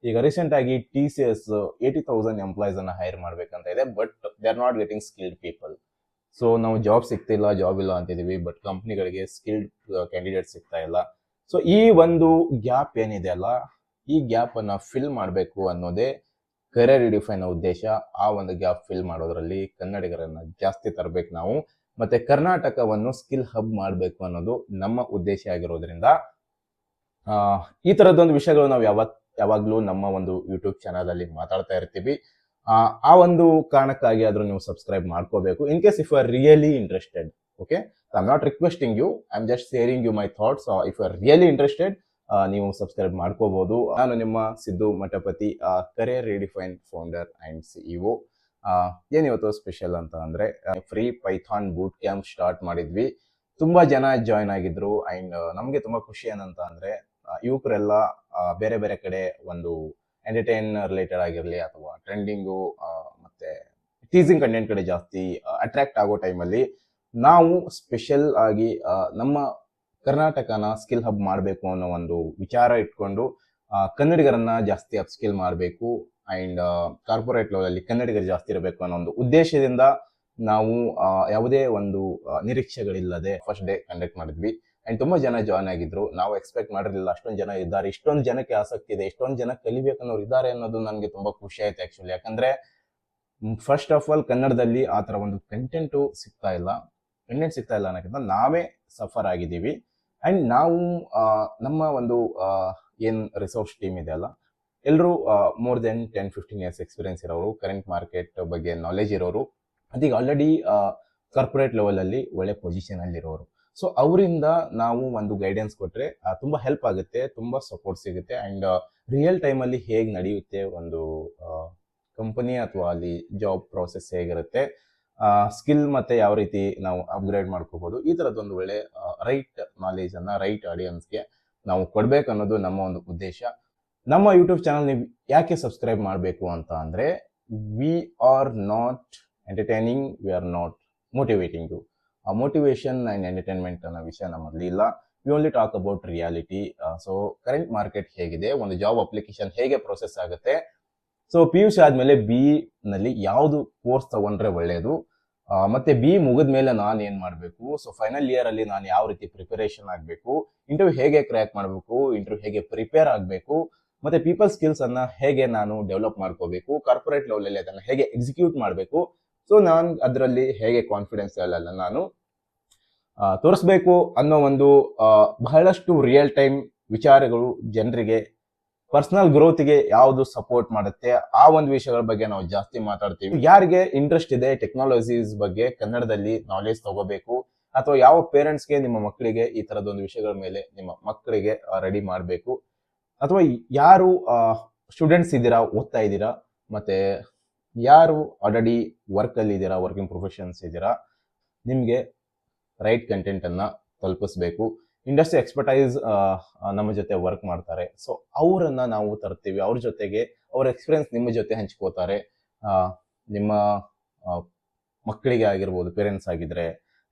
ಈಗ ರೀಸೆಂಟ್ ಆಗಿ TCS 80,000 employees ಅನ್ನ ಹೈರ್ ಮಾಡ್ಬೇಕಂತ ಇದೆ, but they are not getting skilled people. So ನಾವು ಜಾಬ್ ಸಿಗ್ತಿಲ್ಲ, ಜಾಬ್ ಇಲ್ಲ ಅಂತಿದೀವಿ, ಬಟ್ ಕಂಪ್ನಿಗಳಿಗೆ ಸ್ಕಿಲ್ಡ್ ಕ್ಯಾಂಡಿಡೇಟ್ ಸಿಗ್ತಾ ಇಲ್ಲ. ಸೊ ಈ ಒಂದು ಗ್ಯಾಪ್ ಏನಿದೆ ಅಲ್ಲ, ಈ ಗ್ಯಾಪ್ ಅನ್ನ ಫಿಲ್ ಮಾಡಬೇಕು ಅನ್ನೋದೇ ಕರಿಯರ್ ರಿಡಿಫೈನ್ ಉದ್ದೇಶ. ಆ ಒಂದು ಗ್ಯಾಪ್ ಫಿಲ್ ಮಾಡೋದ್ರಲ್ಲಿ ಕನ್ನಡಿಗರನ್ನ ಜಾಸ್ತಿ ತರಬೇಕು ನಾವು, ಮತ್ತೆ ಕರ್ನಾಟಕವನ್ನು ಸ್ಕಿಲ್ ಹಬ್ ಮಾಡಬೇಕು ಅನ್ನೋದು ನಮ್ಮ ಉದ್ದೇಶ ಆಗಿರೋದ್ರಿಂದ ಈ ತರದೊಂದು ವಿಷಯಗಳು ನಾವು ಯಾವಾಗ್ಲೂ ನಮ್ಮ ಒಂದು ಯೂಟ್ಯೂಬ್ ಚಾನಲ್ ಅಲ್ಲಿ ಮಾತಾಡ್ತಾ ಇರ್ತೀವಿ. ಆ ಒಂದು ಕಾರಣಕ್ಕಾಗಿ ಆದ್ರೂ ನೀವು ಸಬ್ಸ್ಕ್ರೈಬ್ ಮಾಡ್ಕೋಬೇಕು. In case if you are really interested, okay, I am not requesting you, I am just sharing you my thoughts. If you are really interested, ನೀವು ಸಬ್ಸ್ಕ್ರೈಬ್ ಮಾಡ್ಕೋಬಹುದು. ನಾನು ನಿಮ್ಮ Siddu Mathapati, career redefine founder and CEO. ಏನಿವತ್ತು special ಅಂತ ಅಂದ್ರೆ free Python boot camp start ಮಾಡಿದ್ವಿ. ತುಂಬಾ ಜನ ಜಾಯ್ನ್ ಆಗಿದ್ರು. ಅಂಡ್ ನಮ್ಗೆ ತುಂಬಾ ಖುಷಿ ಏನಂತ ಅಂದ್ರೆ ಯುವಕರೆಲ್ಲ ಬೇರೆ ಬೇರೆ ಕಡೆ ಒಂದು ಎಂಟರ್ಟೈನ್ ರಿಲೇಟೆಡ್ ಆಗಿರ್ಲಿ ಅಥವಾ ಟ್ರೆಂಡಿಂಗು ಮತ್ತೆ ಟೀಸಿಂಗ್ ಕಂಟೆಂಟ್ ಕಡೆ ಜಾಸ್ತಿ ಅಟ್ರಾಕ್ಟ್ ಆಗೋ ಟೈಮಲ್ಲಿ ನಾವು ಸ್ಪೆಷಲ್ ಆಗಿ ನಮ್ಮ ಕರ್ನಾಟಕನ ಸ್ಕಿಲ್ ಹಬ್ ಮಾಡಬೇಕು ಅನ್ನೋ ಒಂದು ವಿಚಾರ ಇಟ್ಕೊಂಡು ಕನ್ನಡಿಗರನ್ನ ಜಾಸ್ತಿ ಅಪ್ ಸ್ಕಿಲ್ ಮಾಡಬೇಕು ಅಂಡ್ ಕಾರ್ಪೊರೇಟ್ ಲೆವೆಲ್ ಅಲ್ಲಿ ಕನ್ನಡಿಗರು ಜಾಸ್ತಿ ಇರಬೇಕು ಅನ್ನೋ ಒಂದು ಉದ್ದೇಶದಿಂದ ನಾವು ಯಾವುದೇ ಒಂದು ನಿರೀಕ್ಷೆಗಳಿಲ್ಲದೆ ಫಸ್ಟ್ ಡೇ ಕಂಡಕ್ಟ್ ಮಾಡಿದ್ವಿ. ಅಂಡ್ ತುಂಬಾ ಜನ ಜಾಯ್ನ್ ಆಗಿದ್ರು. ನಾವು ಎಕ್ಸ್ಪೆಕ್ಟ್ ಮಾಡಿರ್ಲಿಲ್ಲ ಅಷ್ಟೊಂದು ಜನ ಇದ್ದಾರೆ, ಇಷ್ಟೊಂದು ಜನಕ್ಕೆ ಆಸಕ್ತಿ ಇದೆ, ಇಷ್ಟೊಂದು ಜನ ಕಲಿಬೇಕನ್ನೋರು ಇದ್ದಾರೆ ಅನ್ನೋದು ನನಗೆ ತುಂಬಾ ಖುಷಿ ಆಯ್ತು ಆಕ್ಚುಲಿ. ಯಾಕಂದ್ರೆ ಫಸ್ಟ್ ಆಫ್ ಆಲ್ ಕನ್ನಡದಲ್ಲಿ ಆ ತರ ಒಂದು ಕಂಟೆಂಟ್ ಸಿಗ್ತಾ ಇಲ್ಲ ಅನ್ನೋಕ್ಕಿಂತ ನಾವೇ ಸಫರ್ ಆಗಿದ್ದೀವಿ. ಅಂಡ್ ನಾವು ನಮ್ಮ ಒಂದು ಏನ್ ರಿಸೋರ್ಸ್ ಟೀಮ್ ಇದೆ ಅಲ್ಲ, ಎಲ್ಲರೂ ಮೋರ್ ದೆನ್ 10-15 ಇಯರ್ಸ್ ಎಕ್ಸ್ಪೀರಿಯನ್ಸ್ ಇರೋರು, ಕರೆಂಟ್ ಮಾರ್ಕೆಟ್ ಬಗ್ಗೆ ನಾಲೆಜ್ ಇರೋರು, ಅದೀಗ ಆಲ್ರೆಡಿ ಕಾರ್ಪೊರೇಟ್ ಲೆವೆಲ್ ಅಲ್ಲಿ ಒಳ್ಳೆ ಪೊಸಿಷನ್ ಅಲ್ಲಿ ಇರೋರು. ಸೊ ಅವರಿಂದ ನಾವು ಒಂದು ಗೈಡೆನ್ಸ್ ಕೊಟ್ರೆ ತುಂಬಾ ಹೆಲ್ಪ್ ಆಗುತ್ತೆ, ತುಂಬಾ ಸಪೋರ್ಟ್ ಸಿಗುತ್ತೆ. ಅಂಡ್ ರಿಯಲ್ ಟೈಮ್ ಅಲ್ಲಿ ಹೇಗೆ ನಡೆಯುತ್ತೆ ಒಂದು ಕಂಪನಿ ಅಥವಾ ಅಲ್ಲಿ ಜಾಬ್ ಪ್ರೋಸೆಸ್ ಹೇಗಿರುತ್ತೆ, ಸ್ಕಿಲ್ ಮತ್ತೆ ಯಾವ ರೀತಿ ನಾವು ಅಪ್ಗ್ರೇಡ್ ಮಾಡ್ಕೋಬಹುದು, ಈ ತರದೊಂದು ಒಳ್ಳೆ ರೈಟ್ ನಾಲೆಜ್ ಅನ್ನ ರೈಟ್ ಆಡಿಯನ್ಸ್ಗೆ ನಾವು ಕೊಡ್ಬೇಕು ಅನ್ನೋದು ನಮ್ಮ ಒಂದು ಉದ್ದೇಶ. ನಮ್ಮ ಯೂಟ್ಯೂಬ್ ಚಾನಲ್ ನೀವು ಯಾಕೆ ಸಬ್ಸ್ಕ್ರೈಬ್ ಮಾಡಬೇಕು ಅಂತ ಅಂದ್ರೆ, we are not entertaining, we are not motivating you. Motivation and entertainment ಅನ್ನೋ ವಿಷಯ ನಮ್ಮಲ್ಲಿ ಇಲ್ಲ. We only talk about reality. So current market ಹೇಗಿದೆ, ಒಂದು ಜಾಬ್ ಅಪ್ಲಿಕೇಶನ್ ಹೇಗೆ ಪ್ರೊಸೆಸ್ ಆಗುತ್ತೆ, ಸೊ PUC ಆದ್ಮೇಲೆ BE ನಲ್ಲಿ ಯಾವುದು ಕೋರ್ಸ್ ತಗೊಂಡ್ರೆ ಒಳ್ಳೆಯದು, ಮತ್ತೆ BE ಮುಗಿದ್ಮೇಲೆ ನಾನು ಏನ್ ಮಾಡ್ಬೇಕು, ಸೊ ಫೈನಲ್ ಇಯರ್ ಅಲ್ಲಿ ನಾನು ಯಾವ ರೀತಿ ಪ್ರಿಪರೇಷನ್ ಆಗ್ಬೇಕು, ಇಂಟರ್ವ್ಯೂ ಹೇಗೆ ಕ್ರ್ಯಾಕ್ ಮಾಡಬೇಕು, ಇಂಟರ್ವ್ಯೂ ಹೇಗೆ ಪ್ರಿಪೇರ್ ಆಗಬೇಕು, ಮತ್ತೆ ಪೀಪಲ್ ಸ್ಕಿಲ್ಸ್ ಅನ್ನ ಹೇಗೆ ನಾನು ಡೆವಲಪ್ ಮಾಡ್ಕೋಬೇಕು, ಕಾರ್ಪೊರೇಟ್ ಲೆವೆಲ್ ಅಲ್ಲಿ ಅದನ್ನ ಹೇಗೆ ಎಕ್ಸಿಕ್ಯೂಟ್ ಮಾಡಬೇಕು, ಸೊ ನಾನು ಅದರಲ್ಲಿ ಹೇಗೆ ಕಾನ್ಫಿಡೆನ್ಸ್ ಅಲ್ಲ ನಾನು ತೋರಿಸ್ಬೇಕು ಅನ್ನೋ ಒಂದು ಬಹಳಷ್ಟು ರಿಯಲ್ ಟೈಮ್ ವಿಚಾರಗಳು ಜನರಿಗೆ ಪರ್ಸನಲ್ ಗ್ರೋತ್ಗೆ ಯಾವುದು ಸಪೋರ್ಟ್ ಮಾಡುತ್ತೆ, ಆ ಒಂದು ವಿಷಯಗಳ ಬಗ್ಗೆ ನಾವು ಜಾಸ್ತಿ ಮಾತಾಡ್ತೀವಿ. ಯಾರಿಗೆ ಇಂಟ್ರೆಸ್ಟ್ ಇದೆ ಟೆಕ್ನಾಲಜೀಸ್ ಬಗ್ಗೆ ಕನ್ನಡದಲ್ಲಿ ನಾಲೆಜ್ ತಗೋಬೇಕು, ಅಥವಾ ಯಾವ ಪೇರೆಂಟ್ಸ್ಗೆ ನಿಮ್ಮ ಮಕ್ಕಳಿಗೆ ಈ ತರದೊಂದು ವಿಷಯಗಳ ಮೇಲೆ ನಿಮ್ಮ ಮಕ್ಕಳಿಗೆ ರೆಡಿ ಮಾಡಬೇಕು, ಅಥವಾ ಯಾರು ಸ್ಟೂಡೆಂಟ್ಸ್ ಇದ್ದೀರಾ, ಓದ್ತಾ ಇದ್ದೀರಾ, ಮತ್ತೆ ಯಾರು ಆಲ್ರೆಡಿ ವರ್ಕ್ ಅಲ್ಲಿ ಇದ್ದೀರಾ, ವರ್ಕಿಂಗ್ ಪ್ರೊಫೆಷನ್ಸ್ ಇದ್ದೀರಾ, ನಿಮ್ಗೆ ರೈಟ್ ಕಂಟೆಂಟ್ ಅನ್ನ ತಲುಪಿಸ್ಬೇಕು. ಇಂಡಸ್ಟ್ರಿ ಎಕ್ಸ್ಪರ್ಟೈಸ್ ನಮ್ಮ ಜೊತೆ ವರ್ಕ್ ಮಾಡ್ತಾರೆ, ಸೊ ಅವರನ್ನ ನಾವು ತರ್ತೀವಿ. ಅವ್ರ ಜೊತೆಗೆ ಅವ್ರ ಎಕ್ಸ್ಪೀರಿಯನ್ಸ್ ನಿಮ್ಮ ಜೊತೆ ಹಂಚ್ಕೋತಾರೆ. ನಿಮ್ಮ ಮಕ್ಕಳಿಗೆ ಆಗಿರ್ಬೋದು, ಪೇರೆಂಟ್ಸ್ ಆಗಿದ್ರೆ,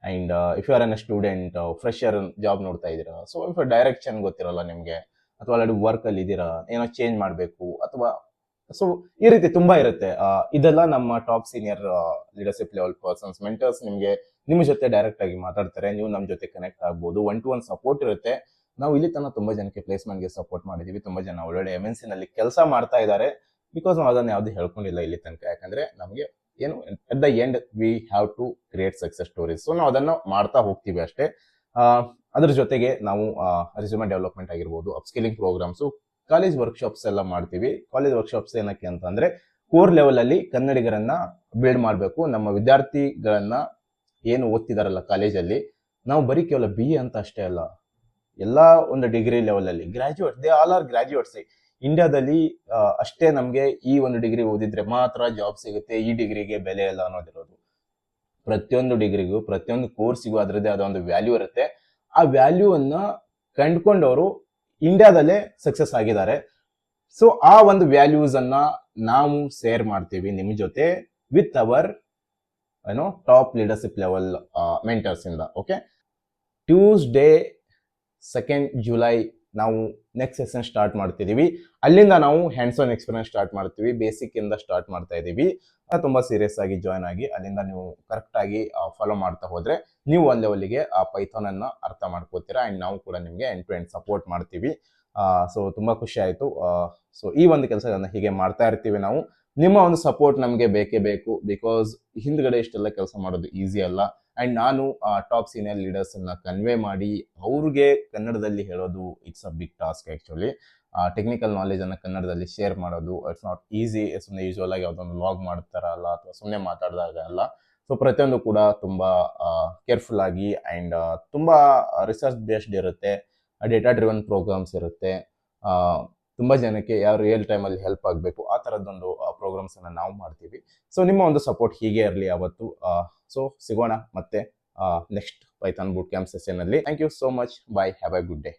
and if you are an student, fresher job ನೋಡ್ತಾ ಇದ್ದೀರಾ, ಸೊ ಇಫ್ ಡೈರೆಕ್ಷನ್ ಗೊತ್ತಿರಲ್ಲ ನಿಮ್ಗೆ, ಅಥವಾ ಆಲ್ರೆಡಿ ವರ್ಕ್ ಅಲ್ಲಿ ಇದ್ದೀರಾ, ಏನೋ ಚೇಂಜ್ ಮಾಡಬೇಕು, ಅಥವಾ ಸೊ ಈ ರೀತಿ ತುಂಬಾ ಇರುತ್ತೆ. ಇದೆಲ್ಲ ನಮ್ಮ top senior leadership level persons, mentors ನಿಮ್ಗೆ ನಿಮ್ಮ ಜೊತೆ ಡೈರೆಕ್ಟ್ ಆಗಿ ಮಾತಾಡ್ತಾರೆ, ನೀವು ನಮ್ಮ ಜೊತೆ ಕನೆಕ್ಟ್ ಆಗ್ಬೋದು, 1-to-1 ಸಪೋರ್ಟ್ ಇರುತ್ತೆ. ನಾವು ಇಲ್ಲಿ ತನಕ ತುಂಬಾ ಜನಕ್ಕೆ ಪ್ಲೇಸ್ಮೆಂಟ್ಗೆ ಸಪೋರ್ಟ್ ಮಾಡಿದೀವಿ, ತುಂಬಾ ಜನ ಒಳ್ಳೊಳ್ಳೆ MNC ನಲ್ಲಿ ಕೆಲಸ ಮಾಡ್ತಾ ಇದ್ದಾರೆ. ಬಿಕಾಸ್ ನಾವು ಅದನ್ನ ಯಾವ್ದು ಹೇಳ್ಕೊಂಡಿಲ್ಲ ಇಲ್ಲಿ ತನಕ, ಯಾಕಂದ್ರೆ ನಮಗೆ ಏನು at the end we have to create success stories. So ನಾವು ಅದನ್ನ ಮಾಡ್ತಾ ಹೋಗ್ತೀವಿ ಅಷ್ಟೇ. ಅದ್ರ ಜೊತೆಗೆ ನಾವು ರೆಸ್ಯೂಮೆ ಡೆವಲಪ್ಮೆಂಟ್ ಆಗಿರ್ಬೋದು, ಅಪ್ಸ್ಕಿಲಿಂಗ್ ಪ್ರೋಗ್ರಾಮ್ಸ್, ಕಾಲೇಜ್ ವರ್ಕ್ಶಾಪ್ಸ್ ಎಲ್ಲ ಮಾಡ್ತೀವಿ. ಕಾಲೇಜ್ ವರ್ಕ್ಶಾಪ್ಸ್ ಏನಕ್ಕೆ ಅಂತಂದ್ರೆ ಕೋರ್ ಲೆವೆಲ್ ಅಲ್ಲಿ ಕನ್ನಡಿಗರನ್ನ ಬಿಲ್ಡ್ ಮಾಡಬೇಕು. ನಮ್ಮ ವಿದ್ಯಾರ್ಥಿಗಳನ್ನ ಏನು ಓದ್ತಿದಾರಲ್ಲ ಕಾಲೇಜಲ್ಲಿ, ನಾವು ಬರೀ ಕೇವಲ BE ಅಂತ ಅಷ್ಟೇ ಅಲ್ಲ, ಎಲ್ಲಾ ಒಂದು ಡಿಗ್ರಿ ಲೆವೆಲ್ ಅಲ್ಲಿ graduate, they all are graduates. ಇಂಡಿಯಾದಲ್ಲಿ ಅಷ್ಟೇ ನಮ್ಗೆ ಈ ಒಂದು ಡಿಗ್ರಿ ಓದಿದ್ರೆ ಮಾತ್ರ ಜಾಬ್ ಸಿಗುತ್ತೆ, ಈ ಡಿಗ್ರಿಗೆ ಬೆಲೆ ಇಲ್ಲ ಅನ್ನೋದಿರೋದು. ಪ್ರತಿಯೊಂದು ಡಿಗ್ರಿಗೂ, ಪ್ರತಿಯೊಂದು ಕೋರ್ಸಿಗೂ ಅದರದ್ದೇ ಆದ ಒಂದು ವ್ಯಾಲ್ಯೂ ಇರುತ್ತೆ. ಆ ವ್ಯಾಲ್ಯೂ ಅನ್ನ ಕಂಡುಕೊಂಡವರು ಇಂಡಿಯಾದಲ್ಲೇ ಸಕ್ಸಸ್ ಆಗಿದ್ದಾರೆ. ಸೊ ಆ ಒಂದು ವ್ಯಾಲ್ಯೂಸ್ ಅನ್ನ ನಾವು ಶೇರ್ ಮಾಡ್ತೀವಿ ನಿಮ್ ಜೊತೆ with our top leadership level mentors ಇಂದ. ಓಕೆ, ಟ್ಯೂಸ್ಡೇ 2nd July ನಾವು ನೆಕ್ಸ್ಟ್ ಸೆಷನ್ ಸ್ಟಾರ್ಟ್ ಮಾಡ್ತಿದೀವಿ. ಅಲ್ಲಿಂದ ನಾವು ಹ್ಯಾಂಡ್ಸ್ ಆನ್ ಎಕ್ಸ್ಪೀರಿಯನ್ಸ್ ಸ್ಟಾರ್ಟ್ ಮಾಡ್ತೀವಿ. ಬೇಸಿಕ್ ಇಂದ ಸ್ಟಾರ್ಟ್ ಮಾಡ್ತಾ ಇದೀವಿ. ತುಂಬಾ ಸೀರಿಯಸ್ ಆಗಿ ಜಾಯ್ನ್ ಆಗಿ ಅಲ್ಲಿಂದ ನೀವು ಕರೆಕ್ಟ್ ಆಗಿ ಫಾಲೋ ಮಾಡ್ತಾ ಹೋದ್ರೆ ನೀವು ಒಂದ್ ಲೆವೆಲ್ಗೆ ಆ ಪೈಥಾನ್ ಅನ್ನ ಅರ್ಥ ಮಾಡ್ಕೋತೀರಾ. ಅಂಡ್ ನಾವು ಕೂಡ ನಿಮಗೆ ಎಂಡ್ ಟು ಎಂಡ್ ಸಪೋರ್ಟ್ ಮಾಡ್ತೀವಿ. ಸೊ ತುಂಬಾ ಖುಷಿ ಆಯ್ತು. ಸೊ ಈ ಒಂದು ಕೆಲಸಗಳನ್ನ ಹೀಗೆ ಮಾಡ್ತಾ ಇರ್ತೀವಿ ನಾವು. ನಿಮ್ಮ ಒಂದು ಸಪೋರ್ಟ್ ನಮಗೆ ಬೇಕೇ ಬೇಕು. ಬಿಕಾಸ್ ಹಿಂದ್ಗಡೆ ಇಷ್ಟೆಲ್ಲ ಕೆಲಸ ಮಾಡೋದು ಈಸಿ ಅಲ್ಲ. ಅಂಡ್ ನಾನು ಟಾಪ್ ಸೀನಿಯರ್ ಲೀಡರ್ಸ್ ಅನ್ನ ಕನ್ವೆ ಮಾಡಿ ಅವ್ರಿಗೆ ಕನ್ನಡದಲ್ಲಿ ಹೇಳೋದು it's a big task actually. Technical knowledge ಅನ್ನ ಕನ್ನಡದಲ್ಲಿ ಶೇರ್ ಮಾಡೋದು ಇಟ್ಸ್ ನಾಟ್ ಈಸಿ. ಸುಮ್ಮನೆ ಯೂಶುವಲ್ ಆಗಿ ಯಾವುದೊಂದು ವ್ಲಾಗ್ ಮಾಡ್ತಾರಲ್ಲ ಅಥವಾ ಸುಮ್ಮನೆ ಮಾತಾಡಿದಾಗ ಅಲ್ಲ. ಸೊ ಪ್ರತಿಯೊಂದು ಕೂಡ ತುಂಬಾ ಕೇರ್ಫುಲ್ ಆಗಿ ಅಂಡ್ ತುಂಬಾ ರಿಸರ್ಚ್ ಬೇಸ್ಡ್ ಇರುತ್ತೆ. ಡೇಟಾ ಡ್ರಿವನ್ ಪ್ರೋಗ್ರಾಮ್ಸ್ ಇರುತ್ತೆ. ಆ, ತುಂಬಾ ಜನಕ್ಕೆ ಯಾವ ರಿಯಲ್ ಟೈಮಲ್ಲಿ ಹೆಲ್ಪ್ ಆಗಬೇಕು ಆ ಥರದ್ದೊಂದು ಪ್ರೋಗ್ರಾಮ್ಸ್ ಅನ್ನ ನಾವು ಮಾಡ್ತೀವಿ. ಸೊ ನಿಮ್ಮ ಒಂದು ಸಪೋರ್ಟ್ ಹೀಗೆ ಇರಲಿ ಯಾವತ್ತು. ಸೊ ಸಿಗೋಣ ಮತ್ತೆ next Python boot camp session ಅಲ್ಲಿ. Thank you so much. Bye. Have a good day.